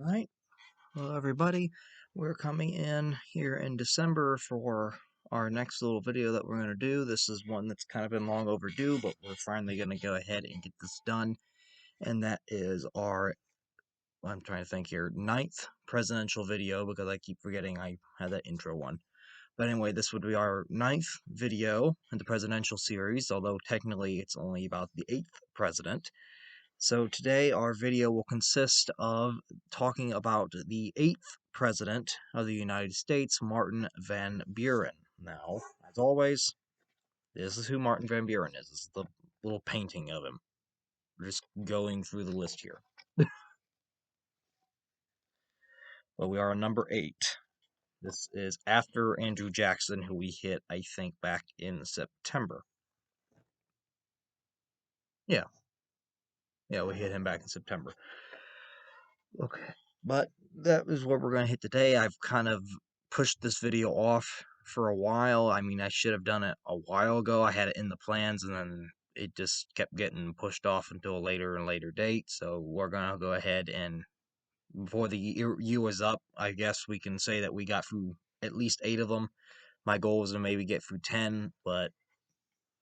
Alright, hello everybody. We're coming in here in December for our next little video that we're going to do. This is one that's kind of been long overdue, but we're finally going to go ahead and get this done. And that is our, I'm trying to think here, 9th presidential video, because I keep forgetting I had that intro one. But anyway, this would be our 9th video in the presidential series, although technically it's only about the 8th president. So today our video will consist of talking about the 8th President of the United States, Martin Van Buren. Now, as always, this is who Martin Van Buren is. This is the little painting of him. We're just going through the list here. But we are on number 8. This is after Andrew Jackson, who we hit, I think, back in September. Yeah, we hit him back in September. Okay, but that is what we're going to hit today. I've kind of pushed this video off for a while. I mean, I should have done it a while ago. I had it in the plans, and then it just kept getting pushed off until a later and later date. So we're going to go ahead and, before the year is up, I guess we can say that we got through at least 8 of them. My goal was to maybe get through 10, but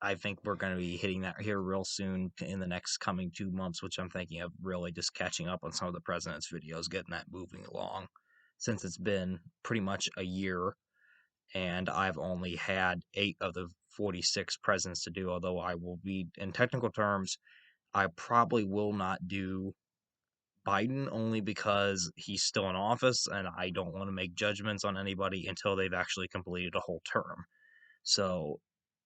I think we're going to be hitting that here real soon in the next coming 2 months, which I'm thinking of really just catching up on some of the president's videos, getting that moving along, since it's been pretty much a year, and I've only had 8 of the 46 presidents to do, although I will be, in technical terms, I probably will not do Biden, only because he's still in office, and I don't want to make judgments on anybody until they've actually completed a whole term. So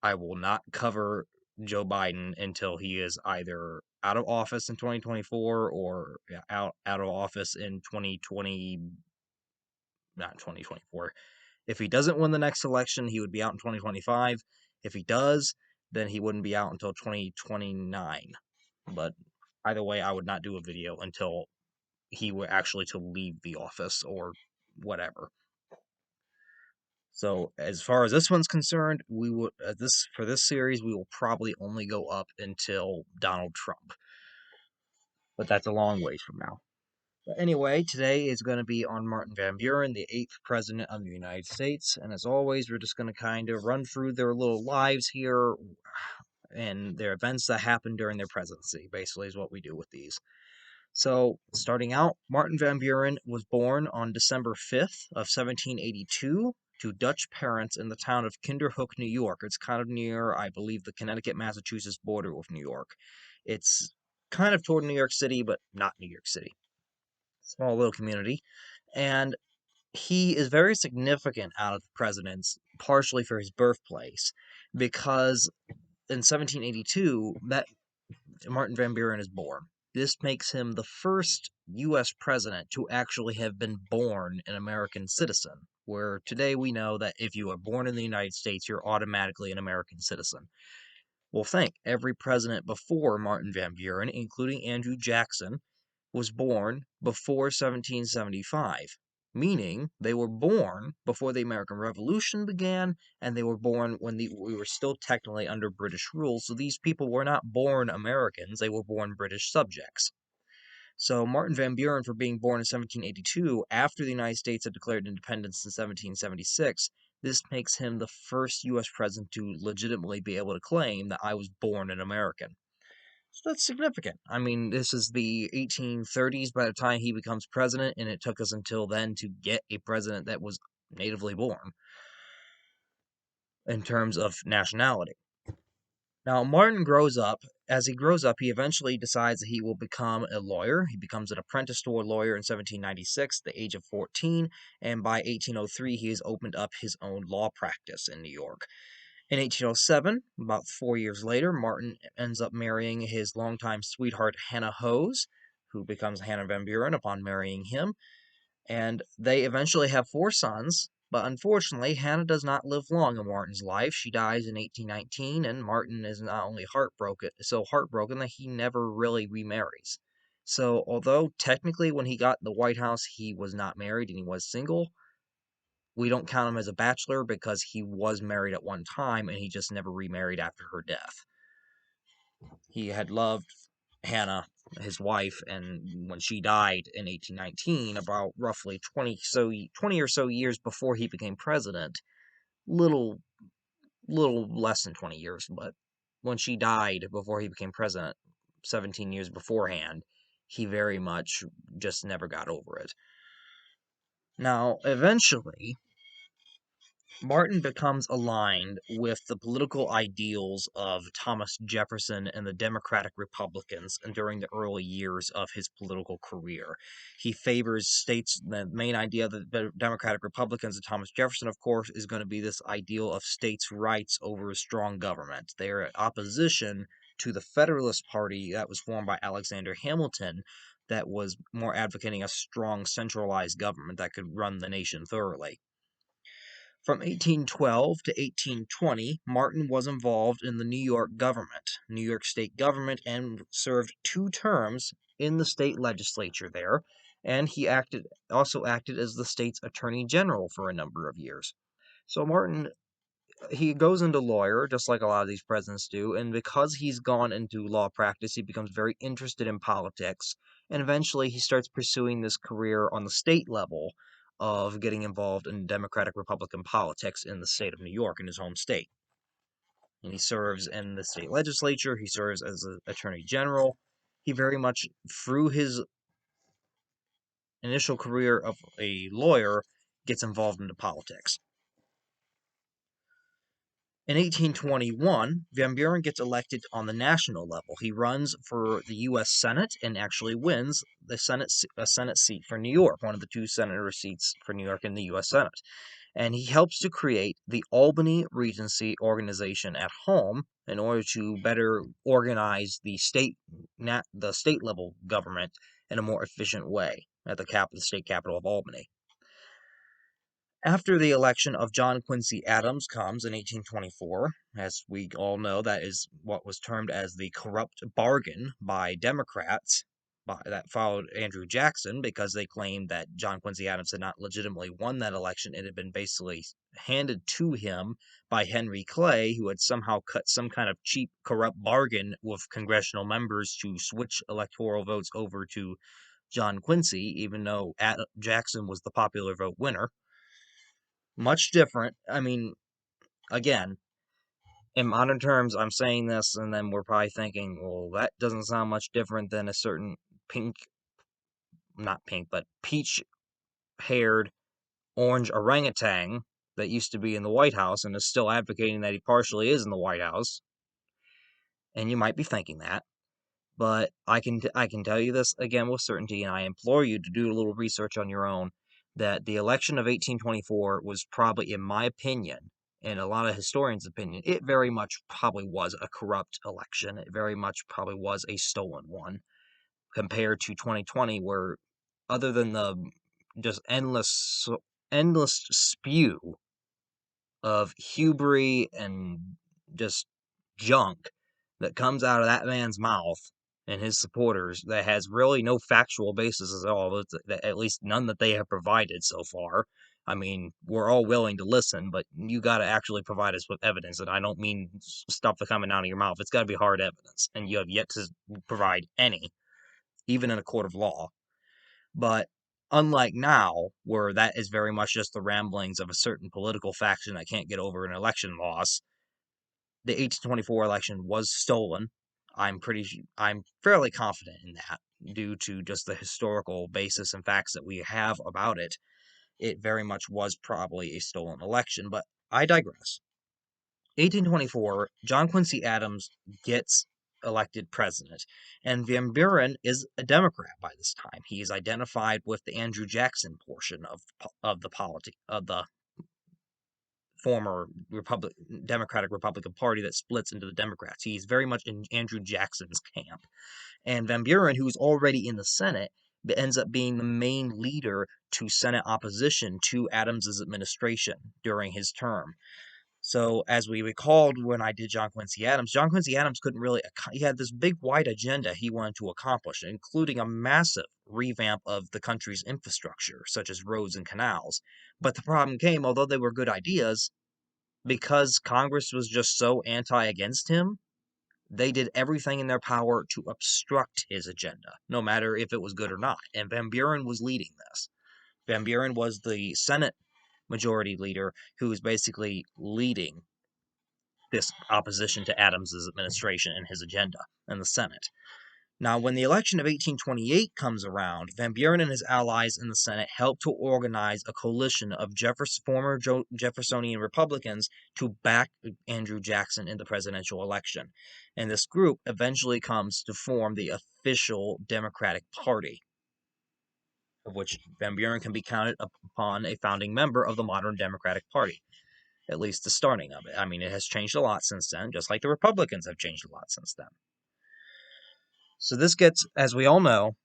I will not cover Joe Biden until he is either out of office in 2024 or out of office in 2020, not 2024. If he doesn't win the next election, he would be out in 2025. If he does, then he wouldn't be out until 2029. But either way, I would not do a video until he were actually to leave the office or whatever. So as far as this one's concerned, we will for this series we will probably only go up until Donald Trump, but that's a long ways from now. But anyway, today is going to be on Martin Van Buren, the 8th President of the United States, and as always, we're just going to kind of run through their little lives here and their events that happened during their presidency. Basically, is what we do with these. So, starting out, Martin Van Buren was born on December 5th of 1782 to Dutch parents in the town of Kinderhook, New York. It's kind of near, I believe, the Connecticut-Massachusetts border with New York. It's kind of toward New York City, but not New York City. Small little community. And he is very significant out of the presidents, partially for his birthplace, because in 1782, that Martin Van Buren is born. This makes him the first U.S. president to actually have been born an American citizen, where today we know that if you are born in the United States, you're automatically an American citizen. Well, think, every president before Martin Van Buren, including Andrew Jackson, was born before 1775, meaning they were born before the American Revolution began, and they were born when we were still technically under British rule, so these people were not born Americans, they were born British subjects. So Martin Van Buren, for being born in 1782, after the United States had declared independence in 1776, this makes him the first U.S. president to legitimately be able to claim that I was born an American. So that's significant. I mean, this is the 1830s by the time he becomes president, and it took us until then to get a president that was natively born in terms of nationality. Now, Martin grows up. As he grows up, he eventually decides that he will become a lawyer. He becomes an apprentice to a lawyer in 1796, at the age of 14, and by 1803, he has opened up his own law practice in New York. In 1807, about 4 years later, Martin ends up marrying his longtime sweetheart, Hannah Hose, who becomes Hannah Van Buren upon marrying him, and they eventually have 4 sons, but unfortunately, Hannah does not live long in Martin's life. She dies in 1819, and Martin is not only heartbroken that he never really remarries. So, although technically when he got the White House, he was not married and he was single, we don't count him as a bachelor because he was married at one time and he just never remarried after her death. He had loved Hannah his wife, and when she died in 1819, about roughly 20 or so years before he became president, little less than 20 years, but when she died before he became president, 17 years beforehand, he very much just never got over it. Now, eventually, Martin becomes aligned with the political ideals of Thomas Jefferson and the Democratic Republicans and during the early years of his political career. He favors states, the main idea of the Democratic Republicans and Thomas Jefferson, of course, is going to be this ideal of states' rights over a strong government. They are in opposition to the Federalist Party that was formed by Alexander Hamilton, that was more advocating a strong centralized government that could run the nation thoroughly. From 1812 to 1820, Martin was involved in the New York government, New York state government, and served 2 terms in the state legislature there, and he also acted as the state's attorney general for a number of years. So Martin, he goes into lawyer, just like a lot of these presidents do, and because he's gone into law practice, he becomes very interested in politics, and eventually he starts pursuing this career on the state level of getting involved in Democratic Republican politics in the state of New York, in his home state. And he serves in the state legislature, he serves as an attorney general. He very much, through his initial career of a lawyer, gets involved into politics. In 1821, Van Buren gets elected on the national level. He runs for the U.S. Senate and actually wins a Senate seat for New York, one of the 2 senator seats for New York in the U.S. Senate. And he helps to create the Albany Regency organization at home in order to better organize the state level government in a more efficient way at the state capital of Albany. After the election of John Quincy Adams comes in 1824, as we all know, that is what was termed as the corrupt bargain by Democrats that followed Andrew Jackson, because they claimed that John Quincy Adams had not legitimately won that election. It had been basically handed to him by Henry Clay, who had somehow cut some kind of cheap, corrupt bargain with congressional members to switch electoral votes over to John Quincy, even though Jackson was the popular vote winner. Much different. I mean, again, in modern terms, I'm saying this, and then we're probably thinking, well, that doesn't sound much different than a certain not pink, but peach-haired orange orangutan that used to be in the White House and is still advocating that he partially is in the White House. And you might be thinking that. But I can tell you this again with certainty, and I implore you to do a little research on your own, that the election of 1824 was probably, in my opinion, and a lot of historians' opinion, it very much probably was a corrupt election. It very much probably was a stolen one, compared to 2020, where, other than the just endless spew of hubris and just junk that comes out of that man's mouth and his supporters, that has really no factual basis at all, at least none that they have provided so far. I mean, we're all willing to listen, but you got to actually provide us with evidence, and I don't mean stuff that's coming out of your mouth. It's got to be hard evidence, and you have yet to provide any, even in a court of law. But unlike now, where that is very much just the ramblings of a certain political faction that can't get over an election loss, the 1824 election was stolen. I'm fairly confident in that, due to just the historical basis and facts that we have about it. It very much was probably a stolen election, but I digress. 1824, John Quincy Adams gets elected president, and Van Buren is a Democrat by this time. He is identified with the Andrew Jackson portion of the former Democratic Republican Party that splits into the Democrats. He's very much in Andrew Jackson's camp. And Van Buren, who's already in the Senate, ends up being the main leader to Senate opposition to Adams's administration during his term. So, as we recalled when I did John Quincy Adams couldn't really, he had this big, wide agenda he wanted to accomplish, including a massive revamp of the country's infrastructure, such as roads and canals. But the problem came, although they were good ideas, because Congress was just so against him, they did everything in their power to obstruct his agenda, no matter if it was good or not. And Van Buren was leading this. Van Buren was the Senate Majority Leader who was basically leading this opposition to Adams's administration and his agenda in the Senate. Now, when the election of 1828 comes around, Van Buren and his allies in the Senate help to organize a coalition of former Jeffersonian Republicans to back Andrew Jackson in the presidential election. And this group eventually comes to form the official Democratic Party, of which Van Buren can be counted upon a founding member of the modern Democratic Party, at least the starting of it. I mean, it has changed a lot since then, just like the Republicans have changed a lot since then. So this gets, as we all know,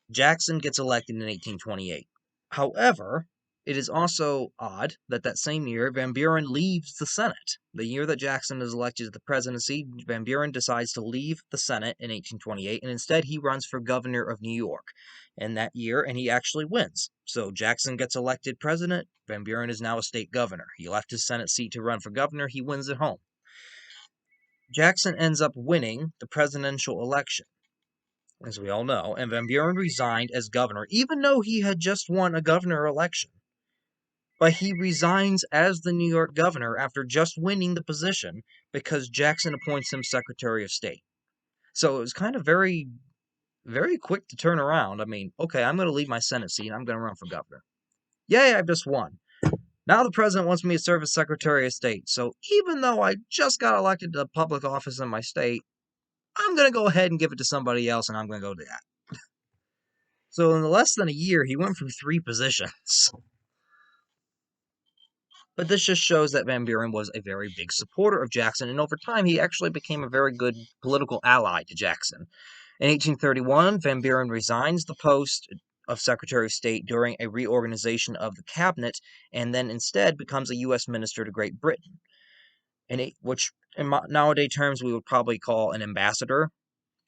Jackson gets elected in 1828. However, it is also odd that that same year, Van Buren leaves the Senate. The year that Jackson is elected to the presidency, Van Buren decides to leave the Senate in 1828, and instead he runs for governor of New York in that year, and he actually wins. So Jackson gets elected president. Van Buren is now a state governor. He left his Senate seat to run for governor. He wins at home. Jackson ends up winning the presidential election, as we all know, and Van Buren resigned as governor, even though he had just won a governor election. But he resigns as the New York governor after just winning the position because Jackson appoints him Secretary of State. So it was kind of very, very quick to turn around. I mean, okay, I'm going to leave my Senate seat and I'm going to run for governor. Yay, I've just won. Now the president wants me to serve as Secretary of State. So even though I just got elected to public office in my state, I'm going to go ahead and give it to somebody else and I'm going to go do that. So in less than a year, he went through 3 positions. But this just shows that Van Buren was a very big supporter of Jackson, and over time he actually became a very good political ally to Jackson. In 1831, Van Buren resigns the post of Secretary of State during a reorganization of the cabinet, and then instead becomes a U.S. minister to Great Britain, which in nowadays terms we would probably call an ambassador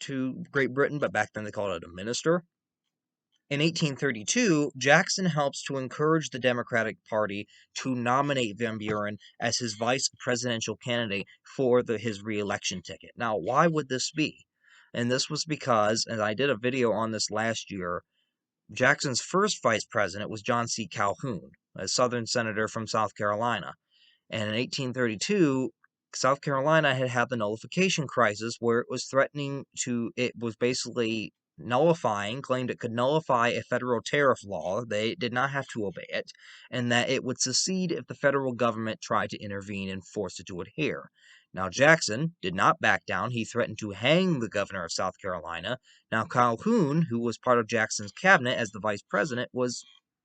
to Great Britain, but back then they called it a minister. In 1832, Jackson helps to encourage the Democratic Party to nominate Van Buren as his vice presidential candidate for his reelection ticket. Now, why would this be? And this was because, and I did a video on this last year, Jackson's first vice president was John C. Calhoun, a Southern senator from South Carolina. And in 1832, South Carolina had had the nullification crisis where it was basically claimed it could nullify a federal tariff law. They did not have to obey it, and that it would secede if the federal government tried to intervene and force it to adhere. Now, Jackson did not back down. He threatened to hang the governor of South Carolina. Now, Calhoun, who was part of Jackson's cabinet as the vice president, was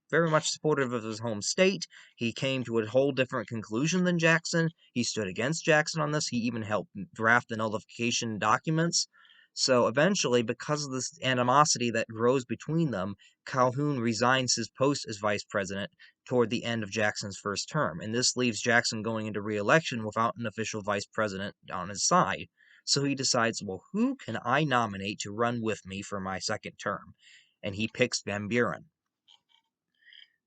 very much supportive of his home state. He came to a whole different conclusion than Jackson. He stood against Jackson on this. He even helped draft the nullification documents. So eventually, because of this animosity that grows between them, Calhoun resigns his post as vice president toward the end of Jackson's first term. And this leaves Jackson going into re-election without an official vice president on his side. So he decides, well, who can I nominate to run with me for my second term? And he picks Van Buren.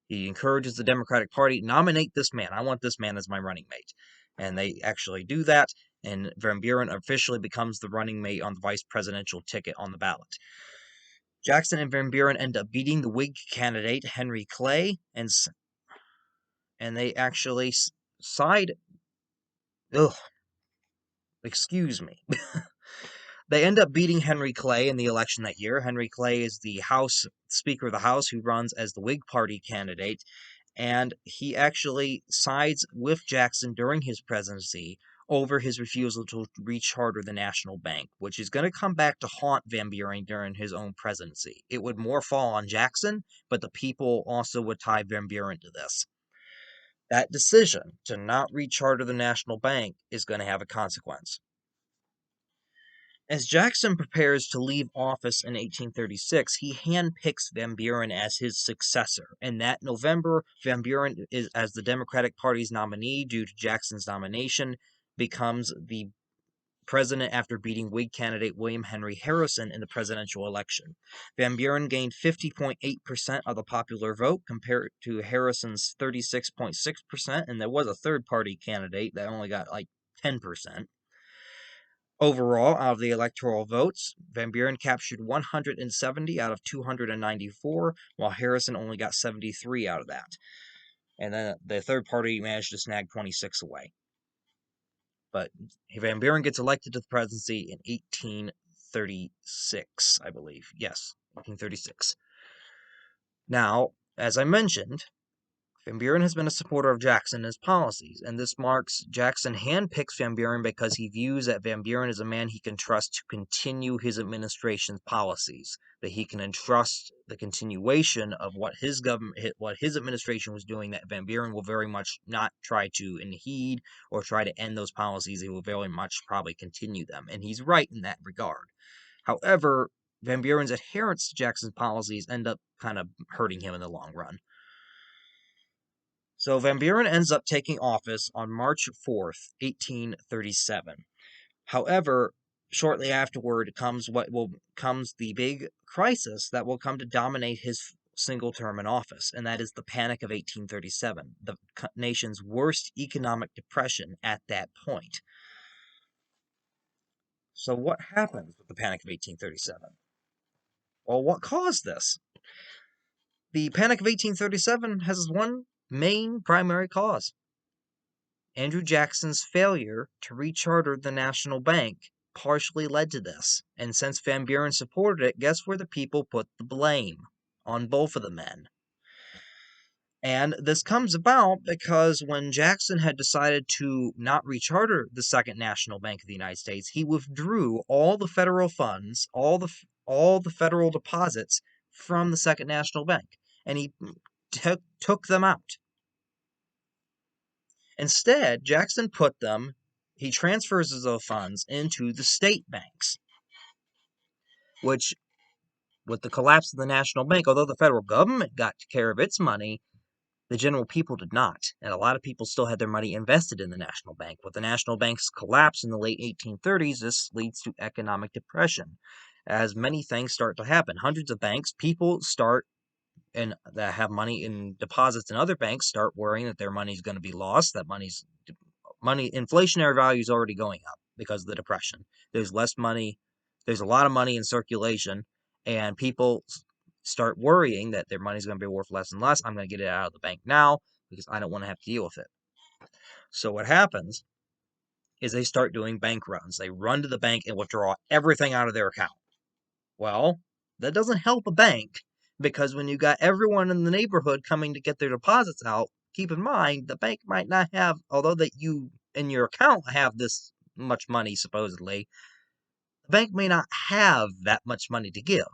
He encourages the Democratic Party, nominate this man. I want this man as my running mate. And they actually do that, and Van Buren officially becomes the running mate on the vice presidential ticket on the ballot. Jackson and Van Buren end up beating the Whig candidate, Henry Clay, and they actually side... Ugh. Excuse me. They end up beating Henry Clay in the election that year. Henry Clay is the Speaker of the House who runs as the Whig Party candidate, and he actually sides with Jackson during his presidency over his refusal to recharter the national bank, which is going to come back to haunt Van Buren during his own presidency. It would more fall on Jackson, but the people also would tie Van Buren to this. That decision to not recharter the national bank is going to have a consequence. As Jackson prepares to leave office in 1836, he handpicks Van Buren as his successor. And that November, Van Buren, as the Democratic Party's nominee due to Jackson's nomination, becomes the president after beating Whig candidate William Henry Harrison in the presidential election. Van Buren gained 50.8% of the popular vote compared to Harrison's 36.6%, and there was a third-party candidate that only got like 10%. Overall, out of the electoral votes, Van Buren captured 170 out of 294, while Harrison only got 73 out of that. And then the third party managed to snag 26 away. But Van Buren gets elected to the presidency in 1836, I believe. Yes, 1836. Now, as I mentioned, Van Buren has been a supporter of Jackson and his policies, and this marks Jackson handpicks Van Buren because he views that Van Buren is a man he can trust to continue his administration's policies, that he can entrust the continuation of what his administration was doing, that Van Buren will very much not try to impede or try to end those policies. He will very much probably continue them, and he's right in that regard. However, Van Buren's adherence to Jackson's policies end up kind of hurting him in the long run. So Van Buren ends up taking office on March 4th, 1837. However, shortly afterward comes the big crisis that will come to dominate his single term in office, and that is the Panic of 1837, the nation's worst economic depression at that point. So what happens with the Panic of 1837? Well, what caused this? The Panic of 1837 has one main primary cause. Andrew Jackson's failure to recharter the national bank partially led to this, and since Van Buren supported it, guess where the people put the blame? On both of the men. And this comes about because when Jackson had decided to not recharter the Second National Bank of the United States, he withdrew all the federal funds, all the federal deposits from the Second National Bank, and he took them out. Instead, Jackson he transfers those funds into the state banks, which, with the collapse of the national bank, although the federal government got care of its money, the general people did not. And a lot of people still had their money invested in the national bank. With the national bank's collapse in the late 1830s, this leads to economic depression. As many things start to happen, hundreds of banks, people start and that have money in deposits in other banks start worrying that their money's going to be lost, that inflationary value is already going up because of the depression. There's less money, there's a lot of money in circulation, and people start worrying that their money's going to be worth less and less. I'm going to get it out of the bank now because I don't want to have to deal with it. So what happens is they start doing bank runs. They run to the bank and withdraw everything out of their account. Well, that doesn't help a bank because when you got everyone in the neighborhood coming to get their deposits out, keep in mind the bank might not have, although that you in your account have this much money supposedly, the bank may not have that much money to give.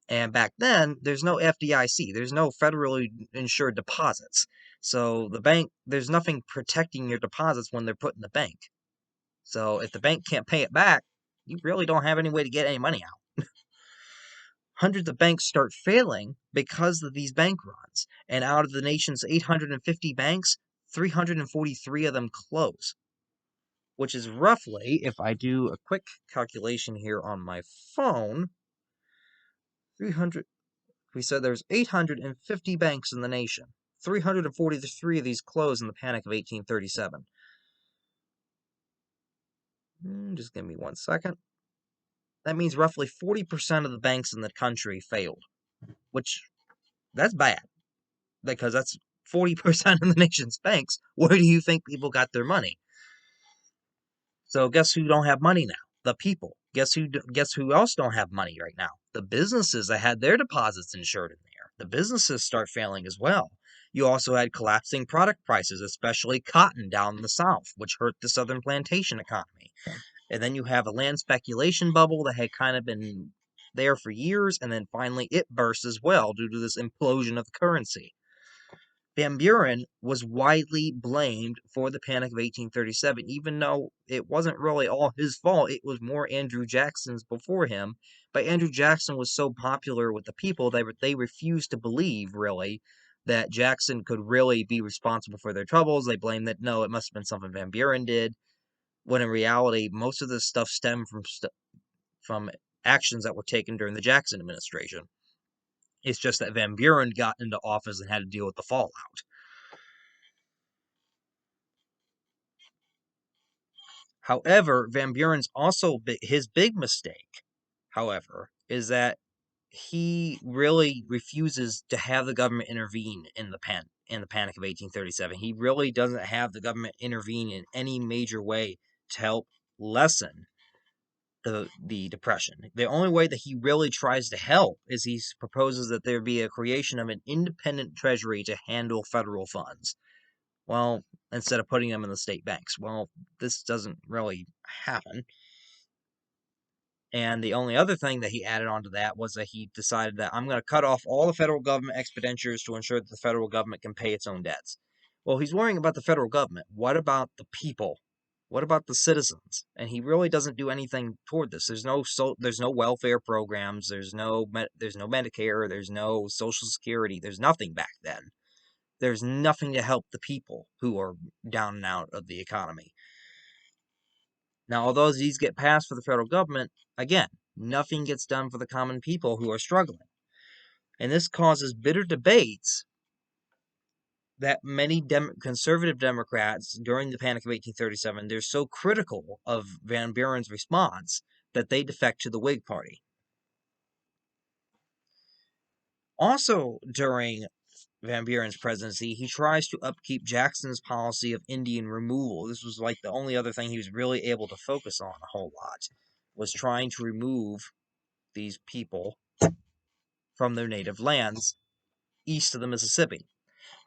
And back then, there's no FDIC, there's no federally insured deposits. So the bank, there's nothing protecting your deposits when they're put in the bank. So if the bank can't pay it back, you really don't have any way to get any money out. Hundreds of banks start failing because of these bank runs. And out of the nation's 850 banks, 343 of them close. Which is roughly, if I do a quick calculation here on my phone, 300. We said there's 850 banks in the nation. 343 of these closed in the Panic of 1837. Just give me 1 second. That means roughly 40% of the banks in the country failed. Which, that's bad. Because that's 40% of the nation's banks. Where do you think people got their money? So guess who don't have money now? The people. Guess who else don't have money right now? The businesses that had their deposits insured in there. The businesses start failing as well. You also had collapsing product prices, especially cotton down in the South, which hurt the southern plantation economy. And then you have a land speculation bubble that had kind of been there for years, and then finally it burst as well due to this implosion of the currency. Van Buren was widely blamed for the Panic of 1837, even though it wasn't really all his fault. It was more Andrew Jackson's before him. But Andrew Jackson was so popular with the people that they refused to believe, really, that Jackson could really be responsible for their troubles. They blamed that, no, it must have been something Van Buren did, when in reality, most of this stuff stemmed from actions that were taken during the Jackson administration. It's just that Van Buren got into office and had to deal with the fallout. However, Van Buren's also his big mistake, however, is that he really refuses to have the government intervene in the Panic of 1837. He really doesn't have the government intervene in any major way to help lessen the depression. The only way that he really tries to help is he proposes that there be a creation of an independent treasury to handle federal funds. Well, instead of putting them in the state banks. Well, this doesn't really happen. And the only other thing that he added onto that was that he decided that I'm going to cut off all the federal government expenditures to ensure that the federal government can pay its own debts. Well, he's worrying about the federal government. What about the people? What about the citizens? And he really doesn't do anything toward this. There's no welfare programs. There's no Medicare. There's no Social Security. There's nothing back then. There's nothing to help the people who are down and out of the economy. Now, although these get passed for the federal government, again, nothing gets done for the common people who are struggling. And this causes bitter debates that many conservative Democrats during the Panic of 1837, they're so critical of Van Buren's response that they defect to the Whig Party. Also, during Van Buren's presidency, he tries to upkeep Jackson's policy of Indian removal. This was like the only other thing he was really able to focus on a whole lot, was trying to remove these people from their native lands east of the Mississippi.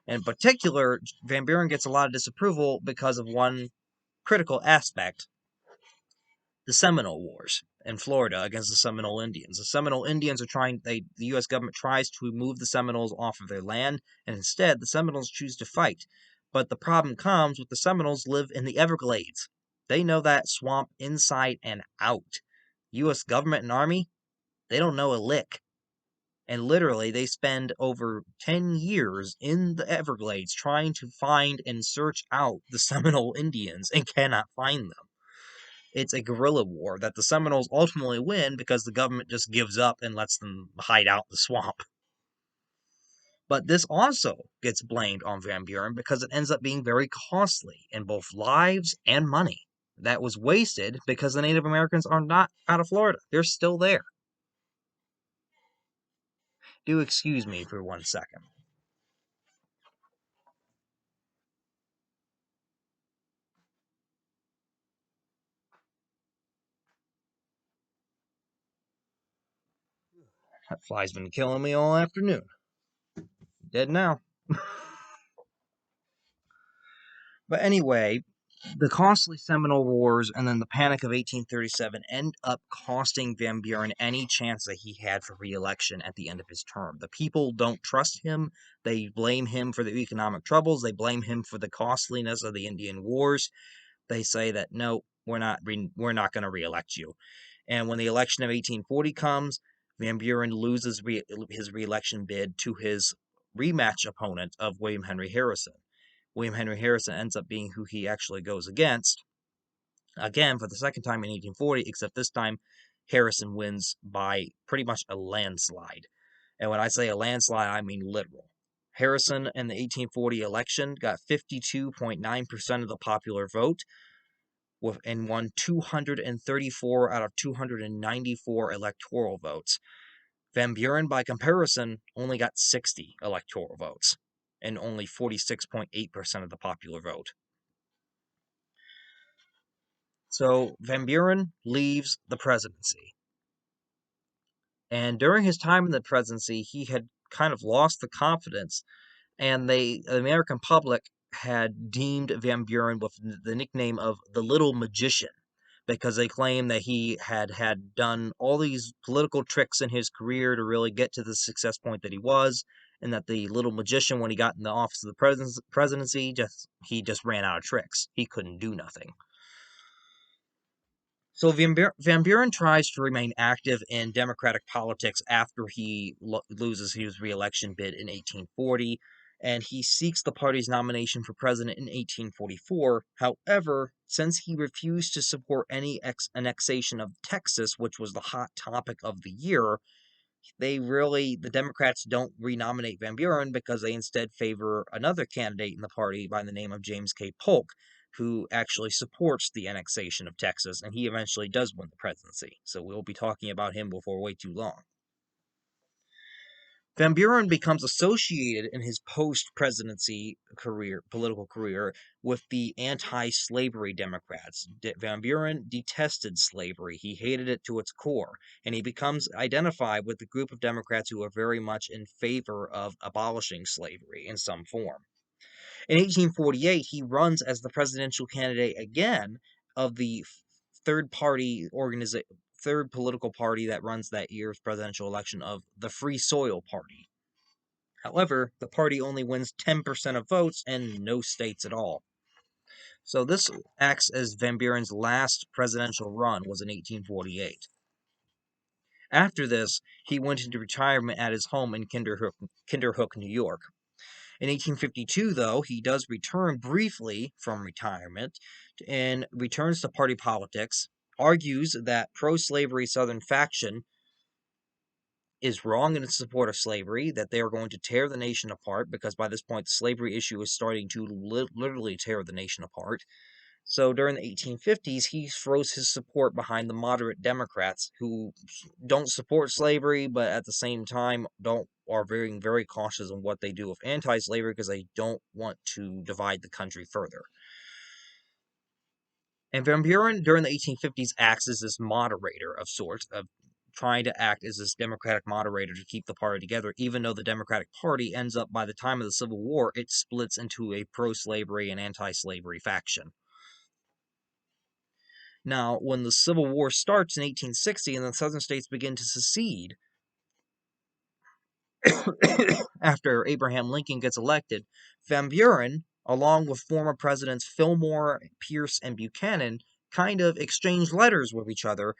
In particular, Van Buren gets a lot of disapproval because of one critical aspect: the Seminole Wars in Florida against the Seminole Indians. The Seminole Indians the U.S. government tries to remove the Seminoles off of their land, and instead the Seminoles choose to fight. But the problem comes with the Seminoles live in the Everglades. They know that swamp inside and out. U.S. government and army, they don't know a lick. And literally, they spend over 10 years in the Everglades trying to find and search out the Seminole Indians and cannot find them. It's a guerrilla war that the Seminoles ultimately win because the government just gives up and lets them hide out in the swamp. But this also gets blamed on Van Buren because it ends up being very costly in both lives and money. That was wasted because the Native Americans are not out of Florida. They're still there. Do excuse me for 1 second. That fly's been killing me all afternoon. Dead now. But anyway, the costly Seminole Wars and then the Panic of 1837 end up costing Van Buren any chance that he had for re-election at the end of his term. The people don't trust him. They blame him for the economic troubles. They blame him for the costliness of the Indian Wars. They say that, no, we're not going to re-elect you. And when the election of 1840 comes, Van Buren loses his re-election bid to his rematch opponent of William Henry Harrison. William Henry Harrison ends up being who he actually goes against, again, for the second time in 1840, except this time Harrison wins by pretty much a landslide. And when I say a landslide, I mean literal. Harrison in the 1840 election got 52.9% of the popular vote and won 234 out of 294 electoral votes. Van Buren, by comparison, only got 60 electoral votes and only 46.8% of the popular vote. So Van Buren leaves the presidency. And during his time in the presidency, he had kind of lost the confidence, and the American public had deemed Van Buren with the nickname of the Little Magician, because they claimed that he had done all these political tricks in his career to really get to the success point that he was, and that the Little Magician, when he got in the office of the presidency, he just ran out of tricks. He couldn't do nothing. So Van Buren tries to remain active in Democratic politics after he loses his re-election bid in 1840, and he seeks the party's nomination for president in 1844. However, since he refused to support any annexation of Texas, which was the hot topic of the year, the Democrats don't renominate Van Buren because they instead favor another candidate in the party by the name of James K. Polk. who actually supports the annexation of Texas, and he eventually does win the presidency. So we'll be talking about him before way too long. Van Buren becomes associated in his post-presidency political career, with the anti-slavery Democrats. Van Buren detested slavery. He hated it to its core, and he becomes identified with the group of Democrats who are very much in favor of abolishing slavery in some form. In 1848, he runs as the presidential candidate again of the third party third political party that runs that year's presidential election, of the Free Soil Party. However, the party only wins 10% of votes and no states at all. So this acts as Van Buren's last presidential run was in 1848. After this, he went into retirement at his home in Kinderhook, New York. In 1852, though, he does return briefly from retirement and returns to party politics, argues that pro-slavery Southern faction is wrong in its support of slavery, that they are going to tear the nation apart, because by this point the slavery issue is starting to literally tear the nation apart. So during the 1850s, he throws his support behind the moderate Democrats, who don't support slavery, but at the same time are very, very cautious on what they do with anti-slavery, because they don't want to divide the country further. And Van Buren, during the 1850s, acts as this moderator of sorts, of trying to act as this Democratic moderator to keep the party together, even though the Democratic Party ends up, by the time of the Civil War, it splits into a pro-slavery and anti-slavery faction. Now, when the Civil War starts in 1860 and the Southern states begin to secede, after Abraham Lincoln gets elected, Van Buren, along with former Presidents Fillmore, Pierce, and Buchanan, kind of exchange letters with each other,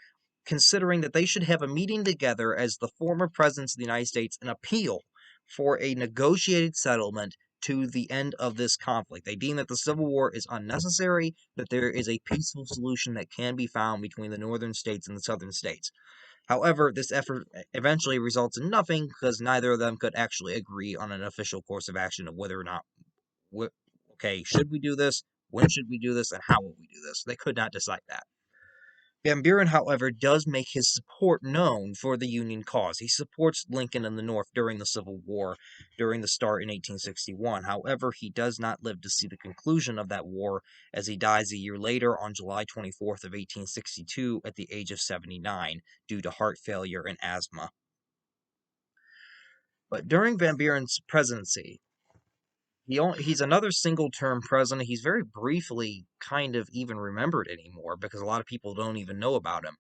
considering that they should have a meeting together as the former presidents of the United States and appeal for a negotiated settlement to the end of this conflict. They deem that the Civil War is unnecessary, that there is a peaceful solution that can be found between the northern states and the southern states. However, this effort eventually results in nothing, because neither of them could actually agree on an official course of action of whether or not, okay, should we do this, when should we do this, and how will we do this. They could not decide that. Van Buren, however, does make his support known for the Union cause. He supports Lincoln in the North during the Civil War, during the start in 1861. However, he does not live to see the conclusion of that war, as he dies a year later on July 24th of 1862 at the age of 79 due to heart failure and asthma. But during Van Buren's presidency, he's another single-term president. He's very briefly kind of even remembered anymore, because a lot of people don't even know about him.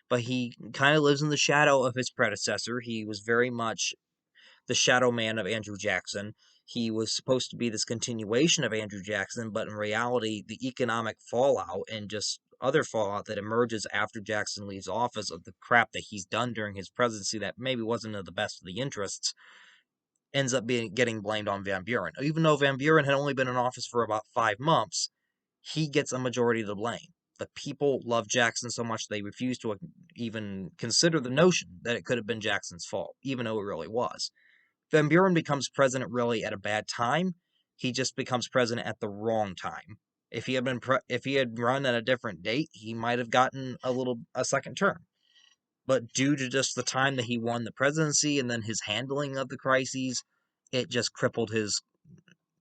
But he kind of lives in the shadow of his predecessor. He was very much the shadow man of Andrew Jackson. He was supposed to be this continuation of Andrew Jackson, but in reality, the economic fallout and just other fallout that emerges after Jackson leaves office, of the crap that he's done during his presidency that maybe wasn't in the best of the interests, ends up getting blamed on Van Buren. Even though Van Buren had only been in office for about 5 months, he gets a majority of the blame. The people love Jackson so much they refuse to even consider the notion that it could have been Jackson's fault, even though it really was. Van Buren becomes president really at a bad time. He just becomes president at the wrong time. If he had run at a different date, he might have gotten a second term. But due to just the time that he won the presidency and then his handling of the crises, it just crippled his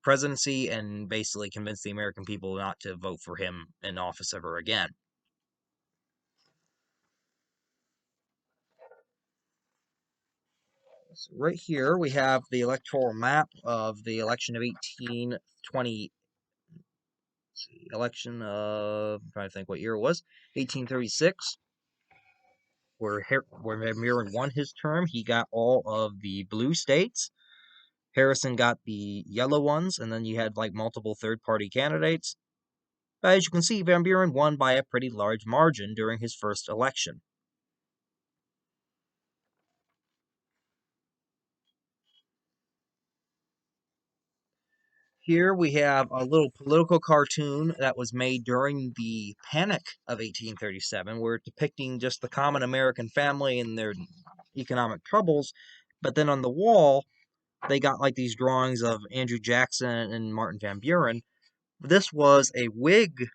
presidency and basically convinced the American people not to vote for him in office ever again. So right here we have the electoral map of the election of 1820. Election of, I'm trying to think what year it was, 1836, where Van Buren won his term. He got all of the blue states. Harrison got the yellow ones, and then you had like multiple third-party candidates. But as you can see, Van Buren won by a pretty large margin during his first election. Here we have a little political cartoon that was made during the Panic of 1837, where it's depicting just the common American family and their economic troubles. But then on the wall, they got like these drawings of Andrew Jackson and Martin Van Buren, This was a Whig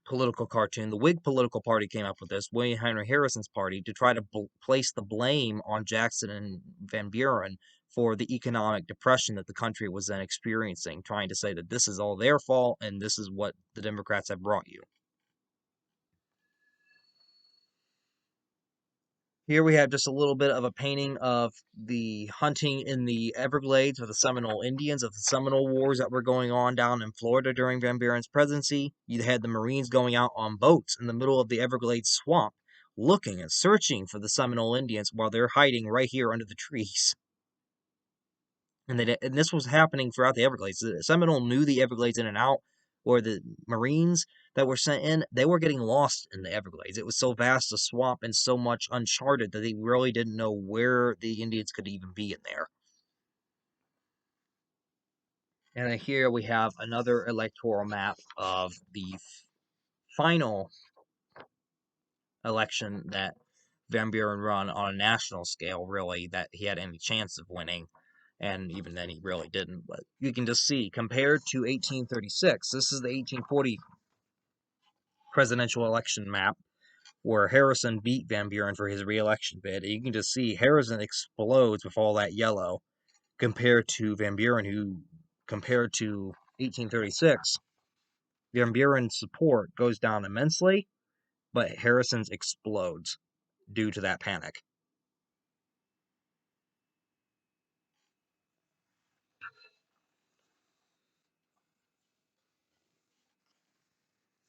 political cartoon. The Whig political party came up with this, William Henry Harrison's party, to try to place the blame on Jackson and Van Buren for the economic depression that the country was then experiencing, trying to say that this is all their fault and this is what the Democrats have brought you. Here we have just a little bit of a painting of the hunting in the Everglades with the Seminole Indians, of the Seminole Wars that were going on down in Florida during Van Buren's presidency. You had the Marines going out on boats in the middle of the Everglades swamp, looking and searching for the Seminole Indians while they're hiding right here under the trees. And this was happening throughout the Everglades. The Seminole knew the Everglades in and out, or the Marines that were sent in, they were getting lost in the Everglades. It was so vast a swamp and so much uncharted that they really didn't know where the Indians could even be in there. And then here we have another electoral map of the final election that Van Buren run on a national scale, really, that he had any chance of winning. And even then, he really didn't. But you can just see, compared to 1836, this is the 1840 presidential election map where Harrison beat Van Buren for his reelection bid. You can just see Harrison explodes with all that yellow compared to Van Buren, who, compared to 1836, Van Buren's support goes down immensely, but Harrison's explodes due to that panic.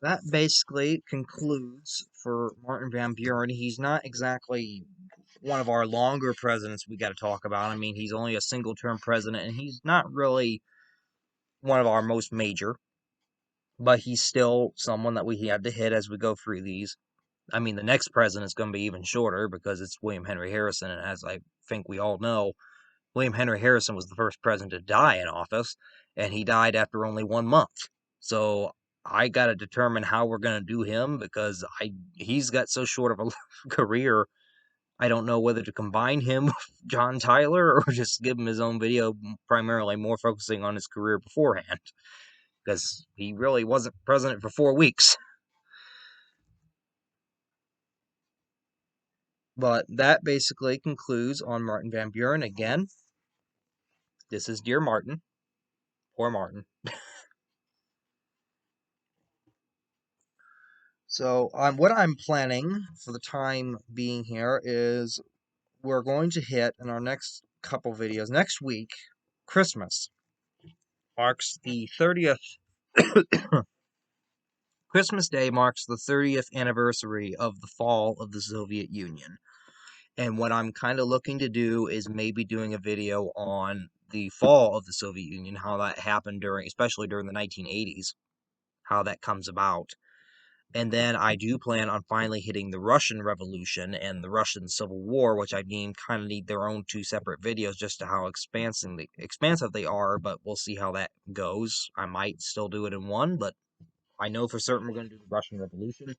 That basically concludes for Martin Van Buren. He's not exactly one of our longer presidents we got to talk about. I mean, he's only a single term president, and he's not really one of our most major, but he's still someone that we had to hit as we go through these. I mean, the next president is going to be even shorter because it's William Henry Harrison, and as I think we all know, William Henry Harrison was the first president to die in office, and he died after only 1 month. So I got to determine how we're going to do him because he's got so short of a career. I don't know whether to combine him with John Tyler or just give him his own video, primarily more focusing on his career beforehand, because he really wasn't president for 4 weeks. But that basically concludes on Martin Van Buren. Again, this is Dear Martin. Poor Martin. So, what I'm planning for the time being here is we're going to hit in our next couple videos next week. Christmas marks the 30th. Christmas Day marks the 30th anniversary of the fall of the Soviet Union. And what I'm kind of looking to do is maybe doing a video on the fall of the Soviet Union, how that happened especially during the 1980s, how that comes about. And then I do plan on finally hitting the Russian Revolution and the Russian Civil War, which I deem kind of need their own two separate videos just to how expansive they are, but we'll see how that goes. I might still do it in one, but I know for certain we're going to do the Russian Revolution.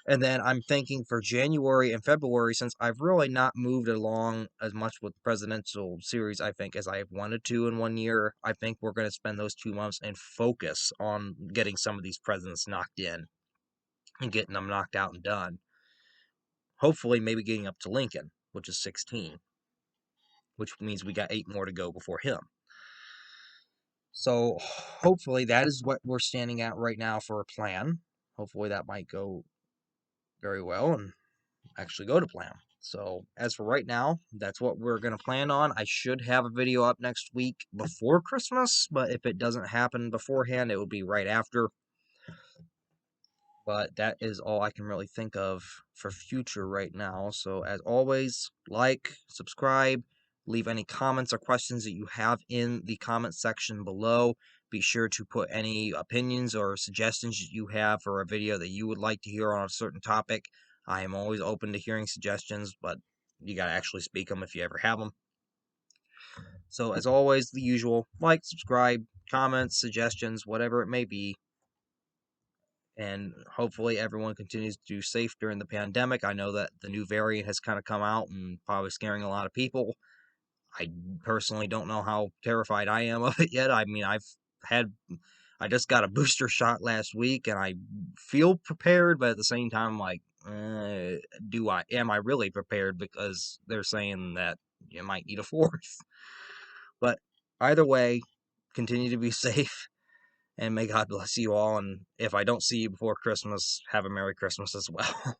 And then I'm thinking for January and February, since I've really not moved along as much with the presidential series, I think, as I have wanted to in 1 year, I think we're going to spend those 2 months and focus on getting some of these presidents knocked in and getting them knocked out and done. Hopefully, maybe getting up to Lincoln, which is 16, which means we got 8 more to go before him. So, hopefully, that is what we're standing at right now for a plan. Hopefully, that might go very well and actually go to plan. So, as for right now, that's what we're going to plan on. I should have a video up next week before Christmas, but if it doesn't happen beforehand, it will be right after. But that is all I can really think of for future right now. So, as always, like, subscribe, leave any comments or questions that you have in the comment section below. Be sure to put any opinions or suggestions that you have for a video that you would like to hear on a certain topic. I am always open to hearing suggestions, but you got to actually speak them if you ever have them. So, as always, the usual like, subscribe, comments, suggestions, whatever it may be. And hopefully everyone continues to do safe during the pandemic. I know that the new variant has kind of come out and probably scaring a lot of people. I personally don't know how terrified I am of it yet. I mean, I've had I just got a booster shot last week, and I feel prepared, but at the same time, I'm like, am I really prepared? Because they're saying that you might need a fourth. But either way, continue to be safe, and may God bless you all. And if I don't see you before Christmas, have a Merry Christmas as well.